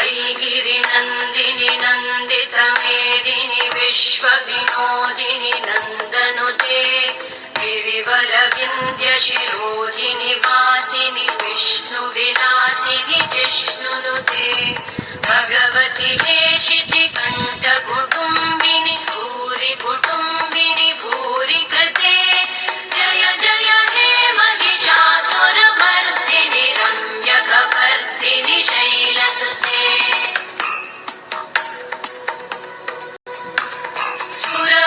वैगिरिनन्दिनि नन्दितमेदिनि विश्वविनोदिनि नन्दनुते गिरिवरविन्द्यशिरोधिनि वासिनि विष्णुविलासिनि जिष्णुनुते भगवति हेशितिकण्ठकुटुम्बिनि भूरि कुटुम्बिनि भूरि कृते जय जय हे महिषासुरमर्दिनि रम्यकपर्दिनि शैलसुते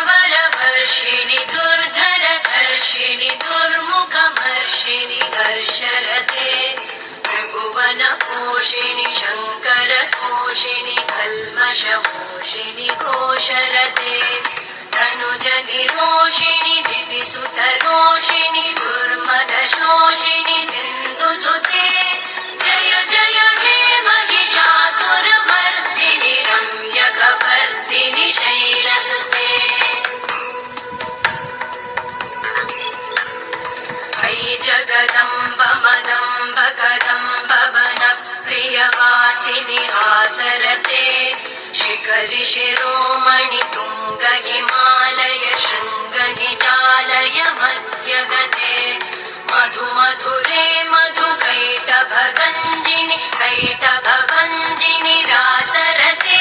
सुरवरवर्षिणि दुर्धरधर्षिणि दुर्मुखमर्षिणि हर्षरते त्रिभुवनपोषिणि शङ्करतोषिणि कल्मषमोषिणि घोषरते तनुजनिरोषिणि दिविसुतरोषिणि दुर्मदशोषिणि सिन्धुसुते जय जय हे महिषासुरमर्दिनि रम्यकपर्दिनि शैलसुते अयि जगदम्ब मदम्ब कदम्ब वनप्रियवासिनि हासरते शिखरि शिरोमणि तुङ्ग हिमालय शृङ्ग निजालय मध्यगते मधु मधुरे मधुकैटभगञ्जिनि कैटभभञ्जिनि रासरते